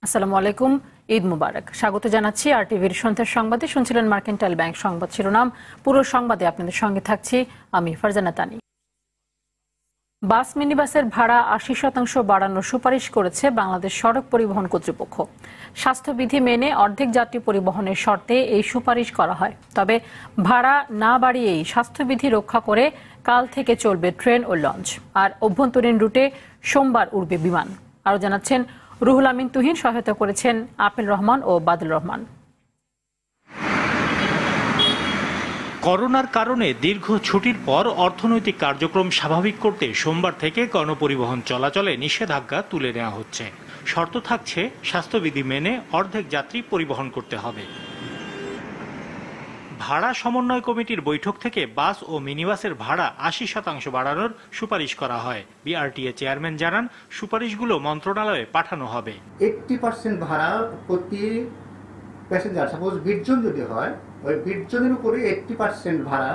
আসসালামু আলাইকুম, ঈদ মুবারক। স্বাগত জানাচ্ছি আরটিভির সন্ধ্যার সংবাদে। শুনছিলেন মার্কেন্টাইল ব্যাংক সংবাদ শিরোনাম। পুরো সংবাদে আপনাদের সঙ্গে থাকছি আমি ফারজানা তানি। বাস মিনিবাসের ভাড়া ৮০% বাড়ানোর সুপারিশ করেছে বাংলাদেশ সড়ক পরিবহন কর্তৃপক্ষ। স্বাস্থ্যবিধি মেনে অর্ধেক যাত্রী পরিবহনের শর্তে এই সুপারিশ করা হয়। তবে ভাড়া না বাড়িয়েই স্বাস্থ্যবিধি রক্ষা করে কাল থেকে চলবে ট্রেন ও লঞ্চ, আর অভ্যন্তরীণ রুটে সোমবার উড়বে বিমান। আরও জানাচ্ছেন রুহুল আমিন তুহিন, সহায়তা করেছেন আপেল রহমান ও বাদল রহমান। করোনার কারণে দীর্ঘ ছুটির পর অর্থনৈতিক কার্যক্রম স্বাভাবিক করতে সোমবার থেকে গণপরিবহন চলাচলে নিষেধাজ্ঞা তুলে নেওয়া হচ্ছে। শর্ত থাকছে স্বাস্থ্যবিধি মেনে অর্ধেক যাত্রী পরিবহন করতে হবে। ভাড়া সমন্বয় কমিটির বৈঠক থেকে বাস ও মিনিবাসের ভাড়া ৮০% বাড়ানোর সুপারিশ করা হয়। বিআরটিএ চেয়ারম্যান জানান, সুপারিশগুলো মন্ত্রণালয়ে পাঠানো হবে। 80% ভাড়া প্রতি প্যাসেঞ্জার, সাপোজ 20 জন যদি হয়, ওই 20 জনের উপরে 80% ভাড়া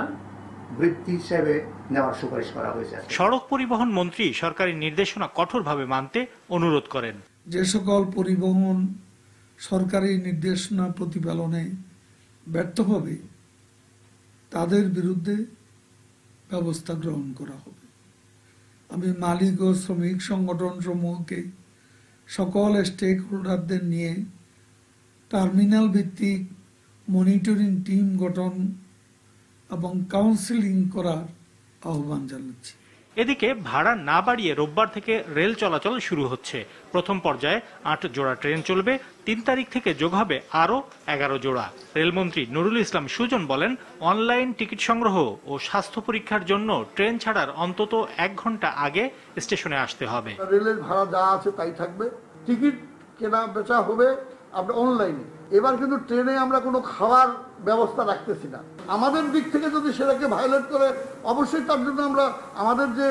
বৃদ্ধি হিসেবে নেওয়ার সুপারিশ করা হয়েছে। সড়ক পরিবহন মন্ত্রী সরকারি নির্দেশনা কঠোরভাবে মানতে অনুরোধ করেন। যে সকল পরিবহন সরকারি নির্দেশনা প্রতিপালনে ব্যর্থ হবে তাদের বিরুদ্ধে ব্যবস্থা গ্রহণ করা হবে। আমি মালিক ও শ্রমিক সংগঠন সমূহকে সকল স্টেক হোল্ডারদের নিয়ে টার্মিনাল ভিত্তিক মনিটরিং টিম গঠন এবং কাউন্সিলিং করার আহ্বান জানাচ্ছি। এদিকে ভাড়া না বাড়িয়ে রোববার থেকে রেল চলাচল শুরু হচ্ছে। প্রথম পর্যায়ে ৮ জোড়া ট্রেন চলবে। ৩ তারিখ থেকে যোগ হবে আরও ১১ জোড়া। রেলমন্ত্রী নুরুল ইসলাম সুজন বলেন, অনলাইন টিকিট সংগ্রহ ও স্বাস্থ্য পরীক্ষার জন্য ট্রেন ছাড়ার অন্তত ১ ঘন্টা আগে স্টেশনে আসতে হবে। রেলের ভাড়া যা আছে তাই থাকবে, টিকিট কেনা বেচা হবে আপনার অনলাইনে। এবার কিন্তু ট্রেনে আমরা কোনো খাওয়ার ব্যবস্থা রাখতেছি না। আমাদের দিক থেকে যদি সেটাকে ভায়োলেট করে, অবশ্যই তার জন্য আমরা আমাদের যে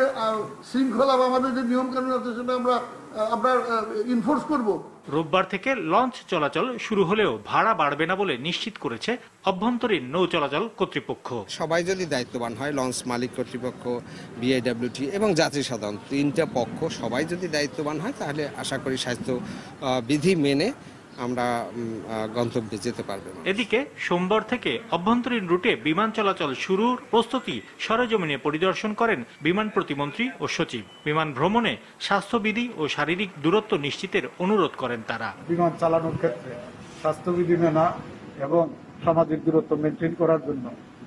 শৃঙ্খলা বা আমাদের যে নিয়ম কানুন আছে সেটা আমরা আপনার ইনফোর্স করব। রোববার থেকে লঞ্চ চলাচল শুরু হলেও ভাড়া বাড়বে না বলে নিশ্চিত করেছে অভ্যন্তরীণ নৌ চলাচল কর্তৃপক্ষ। সবাই যদি দায়িত্ববান হয়, লঞ্চ মালিক কর্তৃপক্ষ, বিআইডব্লিউটি এবং যাত্রী সাধারণ, 3টা পক্ষ সবাই যদি দায়িত্ববান হয়, তাহলে আশা করি স্বাস্থ্য বিধি মেনে আমরা গন্তব্যে যেতে পারবো। এদিকে সোমবার থেকে অভ্যন্তরীণ রুটে বিমান চলাচল শুরুর প্রস্তুতি সরেজমিনে পরিদর্শন করেন বিমান প্রতিমন্ত্রী ও সচিব। বিমান ভ্রমণে স্বাস্থ্যবিধি ও শারীরিক দূরত্ব নিশ্চিতের অনুরোধ করেন তারা। বিমান চালানোর ক্ষেত্রে স্বাস্থ্যবিধি মেনা এবং সামাজিক দূরত্ব মেনটেন করার জন্য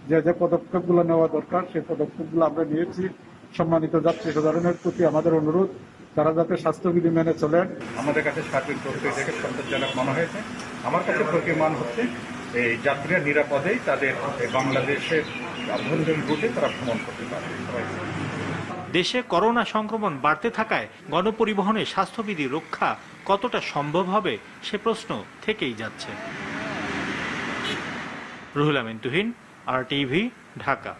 যে যে পদক্ষেপগুলো নেওয়া দরকার সেই পদক্ষেপগুলো আমরা নিয়েছি। সম্মানিত যাত্রী সাধারণের প্রতি আমাদের অনুরোধ, তারা যাতে স্বাস্থ্যবিধি মেনে চলেন। আমাদের কাছে সার্বিক প্রক্রিয়াকে সন্তোষজনক মনে হয়েছে। আমার কাছে প্রতীয়মান হচ্ছে এই যাত্রীরা নিরাপদেই তাদের বাংলাদেশের অভ্যন্তরীণ রুটে তারা ভ্রমণ করতে পারে। দেশে করোনা সংক্রমণ বাড়তে থাকায় গণপরিবহনে স্বাস্থ্যবিধি রক্ষা কতটা সম্ভব হবে সে প্রশ্ন থেকেই যাচ্ছে। রুহুল আমিন তুহিন, আরটিভি, ঢাকা।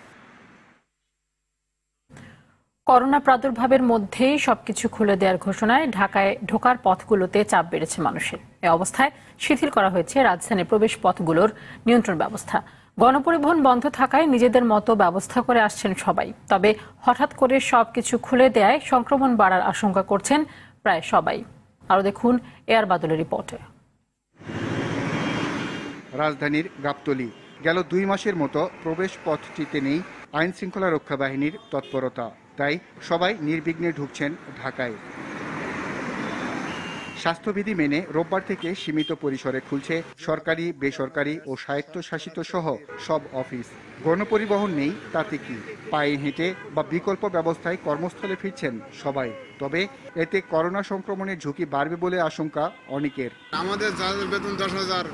করোনা প্রাদুর্ভাবের মধ্যেই সবকিছু খুলে দেওয়ার ঘোষণায় ঢাকায় ঢোকার পথগুলোতে চাপ বেড়েছে মানুষের। এ অবস্থায় শিথিল করা হয়েছে রাজধানীর প্রবেশ পথগুলোর নিয়ন্ত্রণ ব্যবস্থা। গণপরিবহন বন্ধ থাকায় নিজেদের মতো ব্যবস্থা করে আসছেন সবাই। তবে হঠাৎ করে সবকিছু খুলে দেয়ায় সংক্রমণ বাড়ার আশঙ্কা করছেন প্রায় সবাই। আরও দেখুন এয়ার বাদলের রিপোর্টে। রাজধানীর গাবতলী গেল 2 মাসের মতো প্রবেশ পথটিতে নেই আইন শৃঙ্খলা রক্ষা বাহিনীর তৎপরতা। তাই সবাই নির্বিঘ্নে ঢুকছেন ঢাকায়। স্বাস্থ্যবিধি মেনে রোববার থেকে সীমিত পরিসরে খুলছে সরকারি, বেসরকারি ও স্বায়ত্তশাসিত সহ সব অফিস। গণপরিবহন নেই তাতে কি, পায়ে হেঁটে বা বিকল্প ব্যবস্থায় কর্মস্থলে ফিরছেন সবাই। তবে এতে করোনা সংক্রমণের ঝুঁকি বাড়বে বলে আশঙ্কা অনেকের। আমাদের যাদের বেতন 10,000,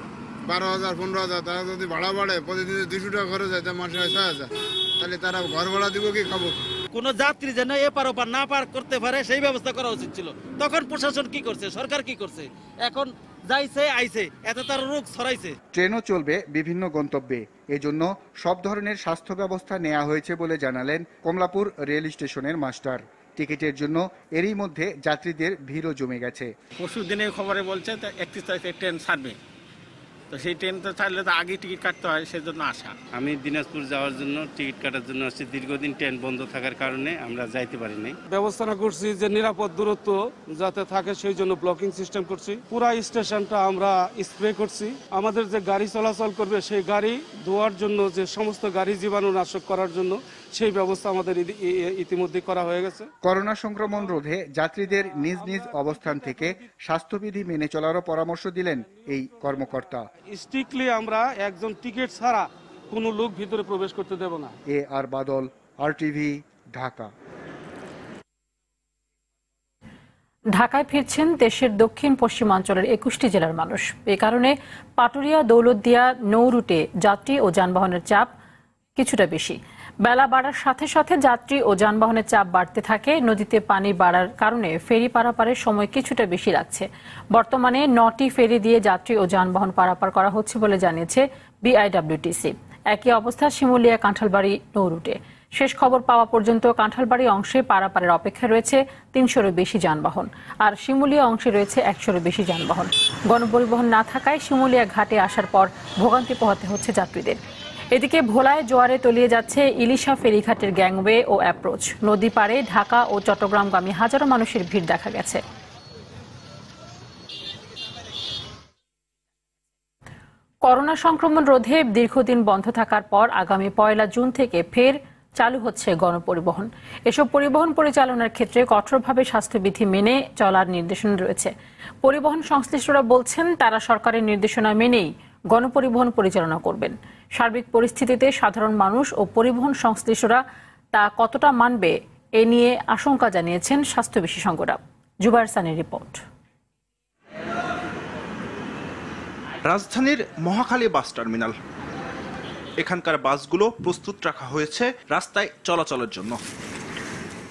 12,000, 15,000, তারা যদি ভাড়া বাড়ে, প্রতিদিন 200 টাকা খরচ হয়, তা মাসে 6,000, তাহলে তারা ঘর ভাড়া দিব কি খাবো? কোন যাত্রী যেন এপার ওপার না পার করতে পারে সেই ব্যবস্থা করা উচিত ছিল। তখন প্রশাসন কি করছে, সরকার কি করছে? এখন যাইছে আইছে, এত তার রোগ ছড়াইছে। ট্রেনও চলবে বিভিন্ন গন্তব্যে, এজন্য সব ধরনের স্বাস্থ্য ব্যবস্থা নেওয়া হয়েছে বলে জানালেন কমলাপুর রেল স্টেশনের মাস্টার। টিকিটের জন্য এরই মধ্যে যাত্রীদের ভিড়ও জমে গেছে। পরশু দিনের খবরে বলছে 31 তারিখে ট্রেন ছাড়বে, তো সেই ট্রেনটা চাইলে তো আগে টিকিট কাটতে হয়, সেজন্য আসা। আমি দিনাজপুর যাওয়ার জন্য টিকিট কাটার জন্য আসছি। দীর্ঘদিন ট্রেন বন্ধ থাকার কারণে আমরা যাইতে পারিনি। ব্যবস্থা করছি যে নিরাপদ দূরত্ব যাতে থাকে সেই জন্য ব্লকিং সিস্টেম করছি। পুরা স্টেশনটা আমরা স্প্রে করছি। আমাদের যে গাড়ি চলাচল করবে সেই গাড়ি ধোয়ার জন্য, যে সমস্ত গাড়ি জীবাণুনাশক করার জন্য সেই ব্যবস্থা আমাদের ইতিমধ্যে করা হয়ে গেছে। করোনা সংক্রমণ রোধে যাত্রীদের নিজ নিজ অবস্থান থেকে স্বাস্থ্যবিধি মেনে চলারও পরামর্শ দিলেন এই কর্মকর্তা। স্ট্রিক্টলি আমরা একজন টিকিট ছাড়া কোনো লোক ভিতরে প্রবেশ করতে দেব না। আর বাদল, RTV, ঢাকা। ঢাকায় ফিরছেন দেশের দক্ষিণ পশ্চিমাঞ্চলের 21টি জেলার মানুষ। এ কারণে পাটুরিয়া, দৌলতদিয়া নৌ রুটে যাত্রী ও যানবাহনের চাপ কিছুটা বেশি। বেলা বাড়ার সাথে সাথে যাত্রী ও যানবাহনের চাপ বাড়তে থাকে। নদীতে পানি বাড়ার কারণে ফেরি পারাপারের সময় কিছুটা বেশি লাগছে। বর্তমানে 9টি ফেরি দিয়ে যাত্রী ও যানবাহন পারাপার করা হচ্ছে বলে জানিয়েছে BIWTC। একই অবস্থা শিমুলিয়া কাঁঠালবাড়ি নৌ রুটে। শেষ খবর পাওয়া পর্যন্ত কাঁঠালবাড়ি অংশে পারাপারের অপেক্ষায় রয়েছে 300-এরও বেশি যানবাহন, আর শিমুলিয়া অংশে রয়েছে 100-এরও বেশি যানবাহন। গণপরিবহন না থাকায় শিমুলিয়া ঘাটে আসার পর ভোগান্তি পোহাতে হচ্ছে যাত্রীদের। এদিকে ভোলায় জোয়ারে তলিয়ে যাচ্ছে ইলিশা ফেরিঘাটের গ্যাংওয়ে ও অ্যাপ্রোচ। নদী পাড়ে ঢাকা ও চট্টগ্রামগামী হাজারো মানুষের ভিড় দেখা গেছে। করোনা সংক্রমণ রোধে দীর্ঘদিন বন্ধ থাকার পর আগামী 1 জুন থেকে ফের চালু হচ্ছে গণপরিবহন। এসব পরিবহন পরিচালনার ক্ষেত্রে কঠোরভাবে স্বাস্থ্যবিধি মেনে চলার নির্দেশনা রয়েছে। পরিবহন সংশ্লিষ্টরা বলছেন তারা সরকারের নির্দেশনা মেনেই গণপরিবহন পরিচালনা করবেন। সার্বিক পরিস্থিতিতে সাধারণ মানুষ ও পরিবহন সংশ্লিষ্টরা তা কতটা মানবে এ নিয়ে আশঙ্কা জানিয়েছেন স্বাস্থ্য বিশেষজ্ঞরা। জুবায়ের সানির রিপোর্ট। রাজধানীর মহাখালী বাস টার্মিনাল। এখানকার বাসগুলো প্রস্তুত রাখা হয়েছে রাস্তায় চলাচলের জন্য,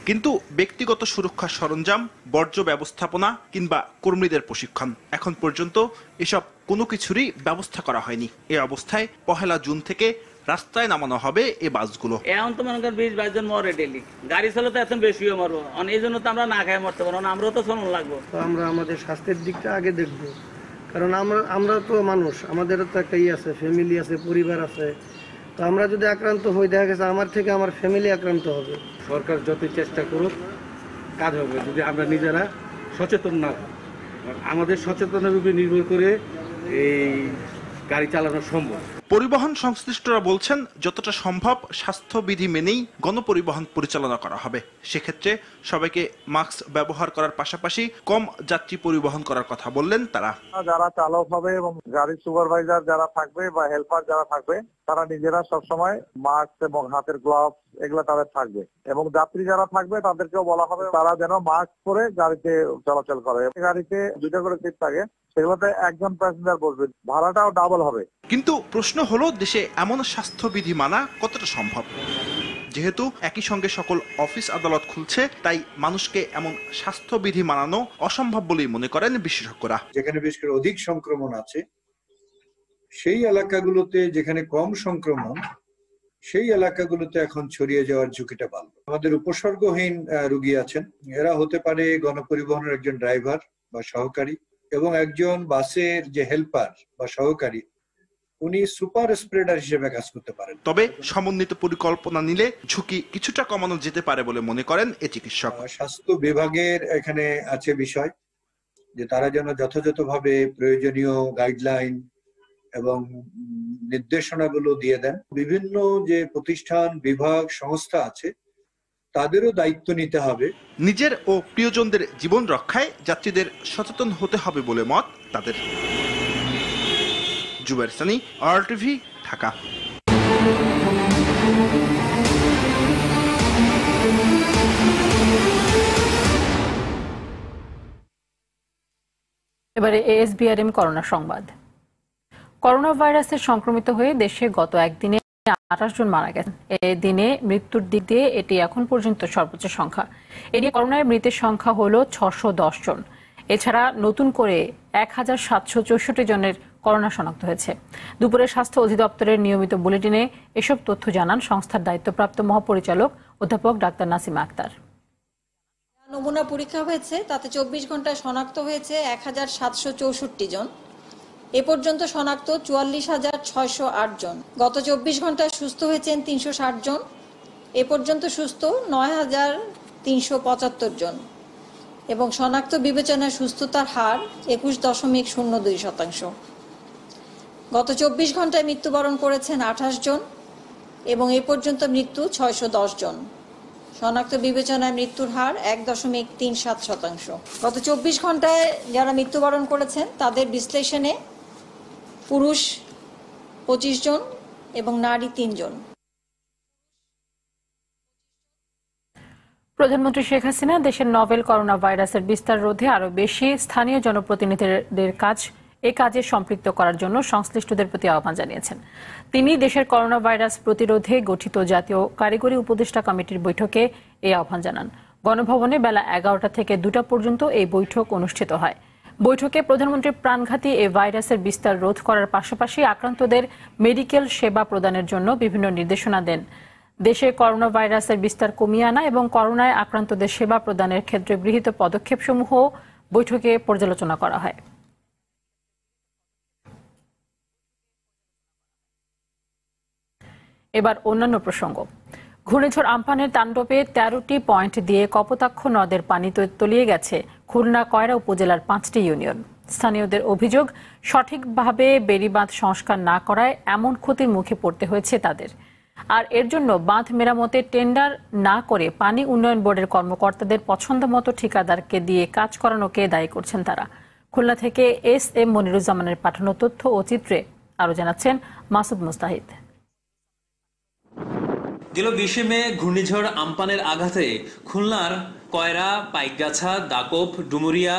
কিন্তু ব্যক্তিগত সুরক্ষা সরঞ্জাম, বর্জ্য ব্যবস্থাপনা কিংবা কর্মীদের প্রশিক্ষণ এখন পর্যন্ত এসব কোনো কিছুরই ব্যবস্থা করা হয়নি। এই অবস্থায় 1 জুন থেকে রাস্তায় নামানো হবে এই বাসগুলো। এখন তো মনে করেন 20-22 জন মরে ডেলি, গাড়ি চলে তো এত বেশিও মরবো, এই জন্য তো আমরা না খেয়ে মরতে পারবো না, আমরাও তো চলন লাগবো। আমরা আমাদের স্বাস্থ্যের দিকটা আগে দেখবো, কারণ আমরা তো মানুষ, আমাদেরও তো একটা আছে, ফ্যামিলি আছে, পরিবার আছে। তো আমরা যদি আক্রান্ত হই, দেখা গেছে আমার থেকে আমার ফ্যামিলি আক্রান্ত হবে। সরকার যতই চেষ্টা করুক কাজ হবে যদি আমরা নিজেরা সচেতন না হই। আমাদের সচেতনতার উপর নির্ভর করে এই গাড়ি চালানো সম্ভব। পরিবহন সংশ্লিষ্টরা বলছেন যতটা সম্ভব স্বাস্থ্যবিধি মেনেই গণপরিবহন পরিচালনা করা হবে। সেক্ষেত্রে সবাইকে মাস্ক ব্যবহার করার পাশাপাশি কম যাত্রী পরিবহন করার কথা বললেন তারা। যারা চালক হবে এবং গাড়ির সুপারভাইজার যারা থাকবে বা হেল্পার যারা থাকবে তারা নিজেরা সবসময় মাস্ক এবং হাতের গ্লাভস এগুলো তাদের থাকবে, এবং যাত্রী যারা থাকবে তাদেরকেও বলা হবে তারা যেন মাস্ক পরে গাড়িতে চলাচল করে। গাড়িতে 2টা করে সিট থাকে, সেগুলোতে একজন প্যাসেঞ্জার বসবে, ভাড়াটাও ডাবল হবে। কিন্তু প্রশ্ন হলো দেশে এমন স্বাস্থ্যবিধি মানা কতটা সম্ভব। যেহেতু একই সঙ্গে সকল অফিস আদালত খুলছে, তাই মানুষকে এমন স্বাস্থ্যবিধি মানানো অসম্ভব বলেই মনে করেন বিশেষজ্ঞরা। যেখানে বেশ করে অধিক সংক্রমণ আছে সেই এলাকাগুলোতে, যেখানে কম সংক্রমণ সেই এলাকাগুলোতে এখন ছড়িয়ে যাওয়ার ঝুঁকিটা বাড়বে। আমাদের উপসর্গহীন রোগী আছেন, এরা হতে পারে গণপরিবহনের একজন ড্রাইভার বা সহকারী, এবং একজন বাসের যে হেল্পার বা সহকারী, উনি সুপার স্প্রেডার হিসেবে কাজ করতে পারেন। তবে সমন্বিত পরিকল্পনা নিলে ঝুঁকি কিছুটা কমানো যেতে পারে বলে মনে করেন এই চিকিৎসক। স্বাস্থ্য বিভাগের এখানে আছে বিষয় যে তারা যেন যথাযথভাবে প্রয়োজনীয় গাইডলাইন এবং নির্দেশনাগুলো দিয়ে দেন। বিভিন্ন যে প্রতিষ্ঠান, বিভাগ, সংস্থা আছে তাদেরও দায়িত্ব নিতে হবে। নিজের ও প্রিয়জনদের জীবন রক্ষায় যাত্রীদের সচেতন হতে হবে বলে মত তাদের। জুবায়ের সানি, RTV, ঢাকা। এবারে ASBRM করোনা সংবাদ। করোনা ভাইরাসের সংক্রমিত হয়ে দেশে গত একদিনে 28 জন মারা গেছেন। এই দিনে মৃত্যুর দিক দিয়ে এটি এখন পর্যন্ত সর্বোচ্চ সংখ্যা। এদিকে করোনায় মৃতের সংখ্যা হলো 610 জন। এছাড়া নতুন করে 1764 জনের করোনা শনাক্ত হয়েছে। দুপুরে স্বাস্থ্য অধিদপ্তরের নিয়মিত বুলেটিনে এসব তথ্য জানান সংস্থার দায়িত্বপ্রাপ্ত মহাপরিচালক অধ্যাপক ডাক্তার নাসিমা আক্তার। নমুনা পরীক্ষা হয়েছে, তাতে 24 ঘন্টায় শনাক্ত হয়েছে 1764 জন। এ পর্যন্ত শনাক্ত ৪৪,৬০৮ জন। গত ২৪ ঘন্টায় সুস্থ হয়েছেন ৩৬০ জন। এ পর্যন্ত সুস্থ ৯,৩৭৫ জন এবং শনাক্ত বিবেচনায় সুস্থতার হার ২১.০২%। গত ২৪ ঘন্টায় মৃত্যুবরণ করেছেন ২৮ জন এবং এ পর্যন্ত মৃত্যু ৬১০ জন। শনাক্ত বিবেচনায় মৃত্যুর হার ১.৩৭%। গত ২৪ ঘন্টায় যারা মৃত্যুবরণ করেছেন তাদের বিশ্লেষণে পুরুষ ২৫ জন এবং নারী ৩ জন। প্রধানমন্ত্রী শেখ হাসিনা দেশের নভেল করোনা ভাইরাসের বিস্তার রোধে আরও বেশি স্থানীয় জনপ্রতিনিধিদের কাজে সম্পৃক্ত করার জন্য সংশ্লিষ্টদের প্রতি আহ্বান জানিয়েছেন। তিনি দেশের করোনা ভাইরাস প্রতিরোধে গঠিত জাতীয় কারিগরি উপদেষ্টা কমিটির বৈঠকে এই আহ্বান জানান। গণভবনে বেলা ১১টা থেকে ২টা পর্যন্ত এই বৈঠক অনুষ্ঠিত হয়। বৈঠকে প্রধানমন্ত্রী প্রাণঘাতী এই ভাইরাসের বিস্তার রোধ করার পাশাপাশি আক্রান্তদের মেডিকেল সেবা প্রদানের জন্য বিভিন্ন নির্দেশনা দেন। দেশে করোনা ভাইরাসের বিস্তার কমিয়ে আনা এবং করোনায় আক্রান্তদের সেবা প্রদানের ক্ষেত্রে গৃহীত পদক্ষেপসমূহ বৈঠকে পর্যালোচনা করা হয়। এবার অন্যান্য প্রসঙ্গ। ঘূর্ণিঝড় আমফানের তাণ্ডবে ১৩টি পয়েন্ট দিয়ে কপোতাক্ষ নদের পানি তলিয়ে গেছে খুলনা কয়রা উপজেলার ৫টি ইউনিয়ন। স্থানীয়দের অভিযোগ, সঠিকভাবে বেড়িবাঁধ সংস্কার না করায় এমন ক্ষতির মুখে পড়তে হয়েছে তাদের। আর এর জন্য বাঁধ মেরামতে টেন্ডার না করে পানি উন্নয়ন বোর্ডের কর্মকর্তাদের পছন্দমতো ঠিকাদারকে দিয়ে কাজ করানোকে দায়ী করছেন তারা। খুলনা থেকে এস.এম. মনিরুজ্জামানের পাঠানো তথ্য ও চিত্রে আরো জানাচ্ছেন মাসুদ মুস্তাহিদ। গেল ২০ মে ঘূর্ণিঝড় আমপানের আঘাতে খুলনার কয়রা, পাইকগাছা, দাকোপ, ডুমুরিয়া,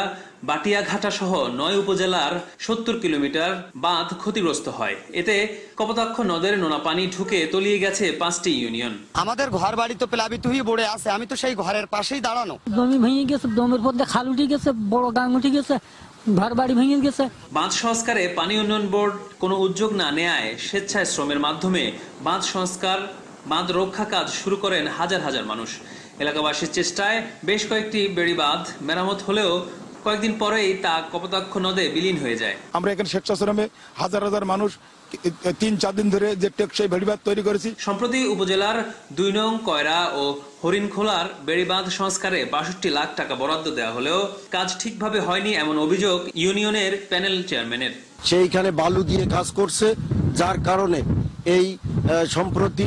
বাটিয়াঘাটা সহ ৯ উপজেলার ৭০ কিলোমিটার বাঁধ ক্ষতিগ্রস্ত হয়। এতে কপোতাক্ষ নদের নোনা পানি ঢুকে তলিয়ে গেছে ৫টি ইউনিয়ন। আমাদের ঘর বাড়ি তো প্লাবিত হয়ে পড়ে আছে, আমি তো সেই ঘরের পাশেই দাঁড়ানো। জমি ভেঙে গেছে, জমির মধ্যে খাল উঠে গেছে, বড় গাং উঠে গেছে, ঘর বাড়ি ভেঙে গেছে। বাঁধ সংস্কারে পানি উন্নয়ন বোর্ড কোনো উদ্যোগ না নেয়ায় স্বেচ্ছায় শ্রমের মাধ্যমে বাঁধ সংস্কার, বাঁধ রক্ষা কাজ শুরু করেন হাজার হাজার মানুষ। এলাকাবাসীর চেষ্টায় বেশ কয়েকটি বেড়িবাঁধ মেরামত হলেও কয়েকদিন পরেই তা কপোতাক্ষ নদে বিলীন হয়ে যায়। আমরা এখানে স্বেচ্ছাশ্রমে হাজার হাজার মানুষ ৩-৪ দিন ধরে যে টেকসই বেড়িবাঁধ তৈরি করেছি। সম্প্রতি উপজেলার ২ নং কয়রা ও হরিণখোলার বেড়িবাঁধ সংস্কারে ৬২ লাখ টাকা বরাদ্দ দেওয়া হলেও কাজ ঠিকভাবে হয়নি এমন অভিযোগ ইউনিয়নের প্যানেল চেয়ারম্যানের। সেইখানে বালু দিয়ে কাজ করছে, যার কারণে এই সম্প্রতি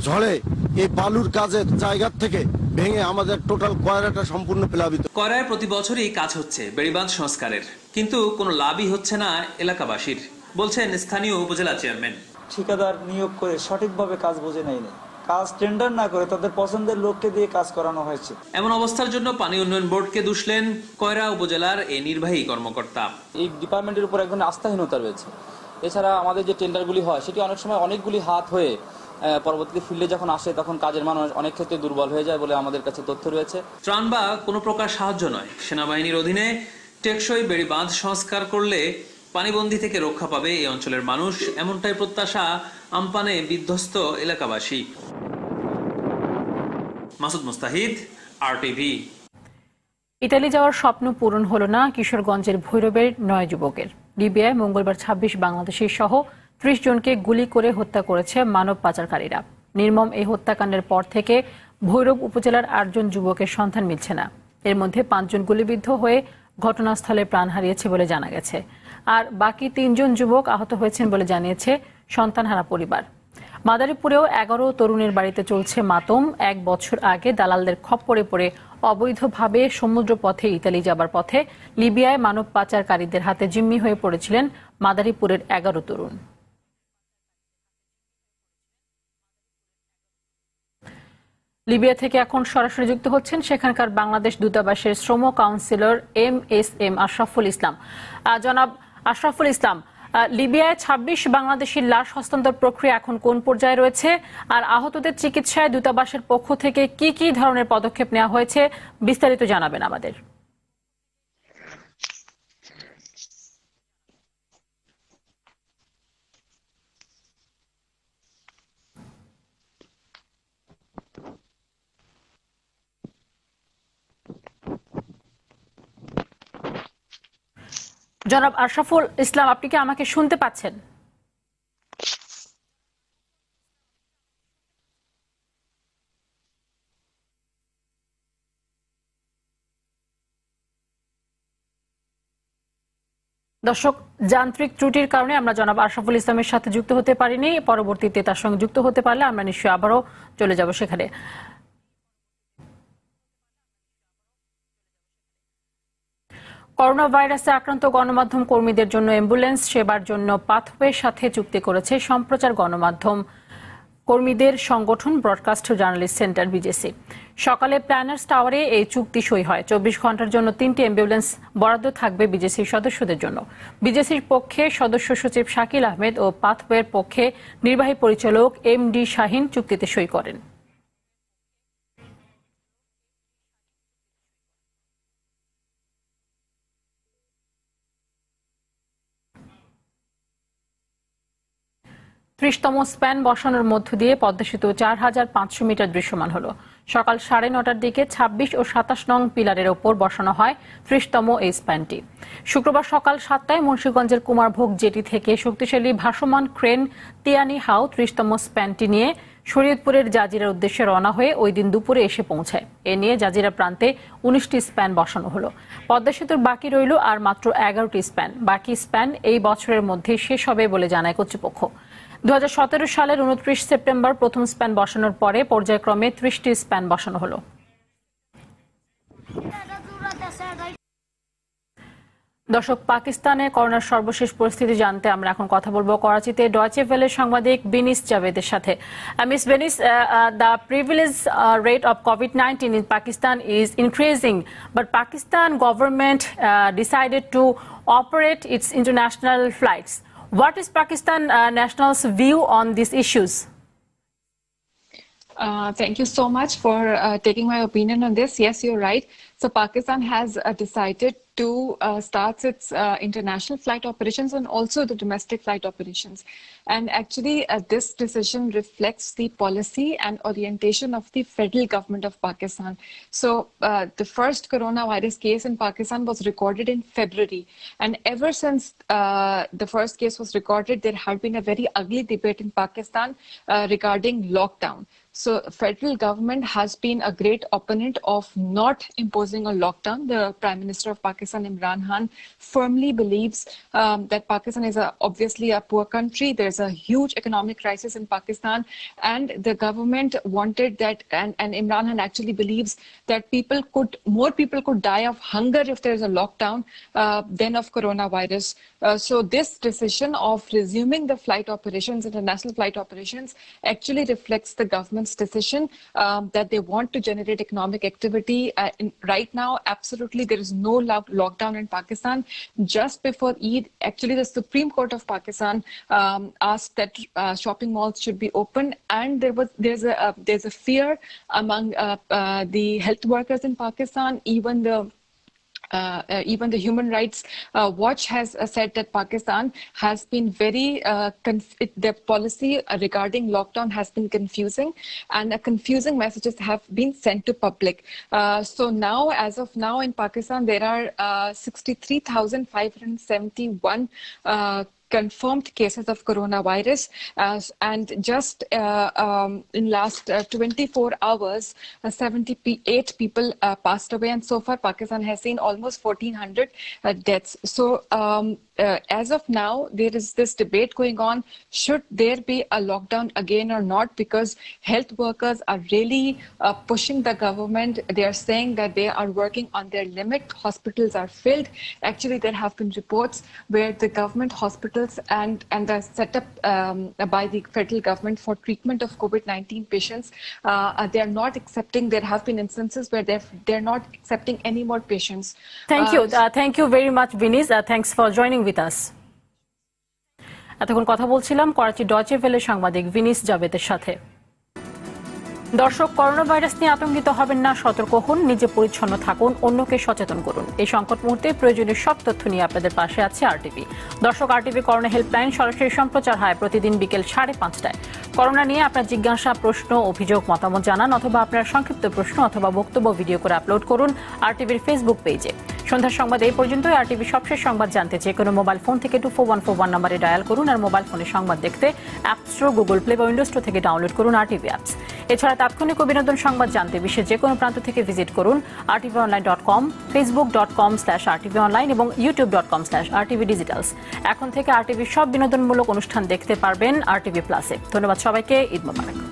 ঝড়ে এই বালুর কাজের জায়গা থেকে ভেঙে আমাদের টোটাল কয়রাটা সম্পূর্ণ প্লাবিত। কয়রায় প্রতি বছরই কাজ হচ্ছে বেড়িবাঁধ সংস্কারের, কিন্তু কোনো লাভই হচ্ছে না এলাকাবাসীর, বলছেন স্থানীয় উপজেলা চেয়ারম্যান। ঠিকাদার নিয়োগ করে সঠিকভাবে কাজ বুঝে নেয়নি, কাজ টেন্ডার না করে তাদের পছন্দের লোককে দিয়ে কাজ করানো হয়েছে। এমন অবস্থার জন্য পানি উন্নয়ন বোর্ডকে দুষলেন কয়রা উপজেলার এই নির্বাহী কর্মকর্তা। এই ডিপার্টমেন্টের উপর একজন আস্থাহীনতা রয়েছে। এছাড়া আমাদের যে টেন্ডারগুলি হয় সেটি অনেক সময় অনেকগুলি হাত হয়ে পরবর্তীতে ফিল্ডে যখন আসে তখন কাজের মান অনেক ক্ষেত্রে দুর্বল হয়ে যায় বলে আমাদের কাছে তথ্য রয়েছে। ত্রাণ বা কোনো প্রকার সাহায্য নয়, সেনাবাহিনীর অধীনে টেকসই বেড়িবাঁধ সংস্কার করলে পানিবন্দী থেকে রক্ষা পাবে এই অঞ্চলের মানুষ, এমনটাই প্রত্যাশা আমপানে বিধ্বস্ত এলাকাবাসী। মাসুদ মুস্তাহিদ, RTV। ইতালি যাওয়ার স্বপ্ন পূরণ হলো না কিশোরগঞ্জের ভৈরবের ৯ যুবকের। লিবিয়ায় মঙ্গলবার ২৬ বাংলাদেশি সহ ৩০ জনকে গুলি করে হত্যা করেছে মানব পাচারকারীরা। নির্মম এই হত্যাকাণ্ডের পর থেকে ভৈরব উপজেলার ৮ জন যুবকের সন্ধান মিলছে না। এর মধ্যে ৫ জন গুলিবিদ্ধ হয়ে ঘটনাস্থলে প্রাণ হারিয়েছে বলে জানা গেছে, আর বাকি ৩ জন যুবক আহত হয়েছেন বলে জানিয়েছে সন্তানহারা পরিবার। মাদারীপুরেও ১১ তরুণের বাড়িতে চলছে মাতম। ১ বছর আগে দালালদের খপ্পরে পড়ে অবৈধভাবে সমুদ্র পথে ইতালি যাবার পথে লিবিয়ায় মানব পাচারকারীদের হাতে জিম্মি হয়ে পড়েছিলেন মাদারীপুরের ১১ তরুণ। লিবিয়া থেকে এখন সরাসরি যুক্ত হচ্ছেন সেখানকার বাংলাদেশ দূতাবাসের শ্রম কাউন্সিলর MSM আশরাফুল ইসলাম। জনাব আশরাফুল ইসলাম, লিবিয়ায় ২৬ বাংলাদেশির লাশ হস্তান্তর প্রক্রিয়া এখন কোন পর্যায়ে রয়েছে, আর আহতদের চিকিৎসায় দূতাবাসের পক্ষ থেকে কি কি ধরনের পদক্ষেপ নেওয়া হয়েছে বিস্তারিত জানাবেন আমাদের। জনাব আশরাফুল ইসলাম, আপনি কি আমাকে শুনতে পাচ্ছেন? দর্শক, যান্ত্রিক ত্রুটির কারণে আমরা জনাব আশরাফুল ইসলামের সাথে যুক্ত হতে পারিনি। পরবর্তীতে তার সঙ্গে যুক্ত হতে পারলে আমরা নিশ্চয়ই আবারও চলে যাব সেখানে। করোনা ভাইরাসে আক্রান্ত গণমাধ্যম কর্মীদের জন্য অ্যাম্বুলেন্স সেবার জন্য পাথওয়ের সাথে চুক্তি করেছে সম্প্রচার গণমাধ্যম কর্মীদের সংগঠন ব্রডকাস্ট জার্নালিস্ট সেন্টার বিজেসি। সকালে প্ল্যানার্স টাওয়ারে এই চুক্তি সই হয়। 24 ঘন্টার জন্য 3টি অ্যাম্বুলেন্স বরাদ্দ থাকবে বিজেসির সদস্যদের জন্য। বিজেসির পক্ষে সদস্য সচিব শাকিল আহমেদ ও পাথওয়ের পক্ষে নির্বাহী পরিচালক এমডি শাহিন চুক্তিতে সই করেন। ত্রিশতম স্প্যান বসানোর মধ্য দিয়ে পদ্মা সেতু 4500 মিটার দৃশ্যমান হলো। সকাল 9:30টার দিকে 26 ও 27 নং পিলারের ওপর বসানো হয় 30তম এই স্প্যানটি। শুক্রবার সকাল 7টায় মুন্সিগঞ্জের কুমারভোগ জেটি থেকে শক্তিশালী ভাসমান ক্রেন তিয়ানি হাউ 30তম স্প্যানটি নিয়ে শরীয়তপুরের জাজিরার উদ্দেশ্যে রওনা হয়ে ওই দিন দুপুরে এসে পৌঁছায়। এ নিয়ে জাজিরা প্রান্তে 19টি স্প্যান বসানো হলো। পদ্মা সেতুর বাকি রইল আর মাত্র 11টি স্প্যান। বাকি স্প্যান এই বছরের মধ্যে শেষ হবে বলে জানায় কর্তৃপক্ষ। 2017 সালের 29 সেপ্টেম্বর প্রথম স্প্যান বসানোর পরে পর্যায়ক্রমে 30টি স্প্যান বসানো হলো। দর্শক, পাকিস্তানে করোনার সর্বশেষ পরিস্থিতি জানতে আমরা এখন কথা বলবো করাচিতে ডয়চে ভেলের সাংবাদিক বিনিস জাভেদের সাথে। Miss বেনিস, the prevalence rate of COVID-19 in Pakistan is increasing, but Pakistan government decided to operate its international flights. What is Pakistan nationals' view on these issues? Thank you so much for taking my opinion on this. Yes, you're right. So Pakistan has decided to start its international flight operations and also the domestic flight operations. And actually, this decision reflects the policy and orientation of the federal government of Pakistan. So the first coronavirus case in Pakistan was recorded in February. And ever since the first case was recorded, there had been a very ugly debate in Pakistan regarding lockdown. So federal government has been a great opponent of not imposing a lockdown. The Prime Minister of Pakistan, Imran Khan, firmly believes that Pakistan is obviously a poor country. There's a huge economic crisis in Pakistan, and the government wanted that, and Imran Khan actually believes that more people could die of hunger if there's a lockdown than of coronavirus. So this decision of resuming the flight operations, international flight operations, actually reflects the government's decision that they want to generate economic activity. Right now, absolutely, there is no lockdown in Pakistan. Just before Eid, actually, the Supreme Court of Pakistan asked that shopping malls should be open, and there's a fear among the health workers in Pakistan. Even the Human Rights Watch has said that Pakistan has been their policy regarding lockdown has been confusing, and confusing messages have been sent to public. So now, as of now in Pakistan, there are 63,571 confirmed cases of coronavirus, and just in last 24 hours, 78 people passed away, and so far Pakistan has seen almost 1,400 deaths. So as of now, there is this debate going on, should there be a lockdown again or not, because health workers are really pushing the government. They are saying that they are working on their limit. Hospitals are filled. Actually, there have been reports where the government hospitals and the setup by the federal government for treatment of COVID-19 patients, they are not accepting. There have been instances where they're not accepting any more patients. Thank you very much, Vinis. Thanks for joining with us. এতক্ষণ কথা বলছিলাম Karachi Deutsche Welle সাংবাদিক ভিনিস জাভেদের সাথে। দর্শক, corona virus নিয়ে আতঙ্কিত হবেন না, সতর্ক হন, নিজে পরিচ্ছন্ন থাকুন, অন্যকে সচেতন করুন। এই সংকট মুহূর্তে প্রয়োজনীয় সব তথ্য নিয়ে আপনাদের পাশে আছে আরটিভি। দর্শক, আরটিভি করোনা হেল্পলাইন সরাসরি সম্প্রচার হয় প্রতিদিন বিকেল 5:30টায়। করোনা নিয়ে আপনার জিজ্ঞাসা, প্রশ্ন, অভিযোগ, মতামত জানান, অথবা আপনার সংক্ষিপ্ত প্রশ্ন অথবা বক্তব্য ভিডিও করে আপলোড করুন আরটিভির ফেসবুক পেজে। সন্ধ্যার সংবাদ এই পর্যন্ত। আরটিভি সবশেষ সংবাদ জানতে যে কোনো মোবাইল ফোন থেকে 24141 নম্বরে ডায়াল করুন, আর মোবাইল ফোনে সংবাদ দেখতে অ্যাপ স্টোর, গুগল প্লে বা উইন্ডোজ স্টোর থেকে ডাউনলোড করুন আরটিভি অ্যাপস। এছাড়া তাৎক্ষণিক ও বিনোদন সংবাদ জানতে বিশ্বের যে কোনো প্রান্ত থেকে ভিজিট করুন rtvonline.com, facebook.com/rtvonline এবং youtube.com/rtvdigitals। এখন থেকে আরটিভির সব বিনোদনমূলক অনুষ্ঠান দেখতে পারবেন আরটিভি প্লাসে। ধন্যবাদ সবাইকে। ঈদ মোবারক।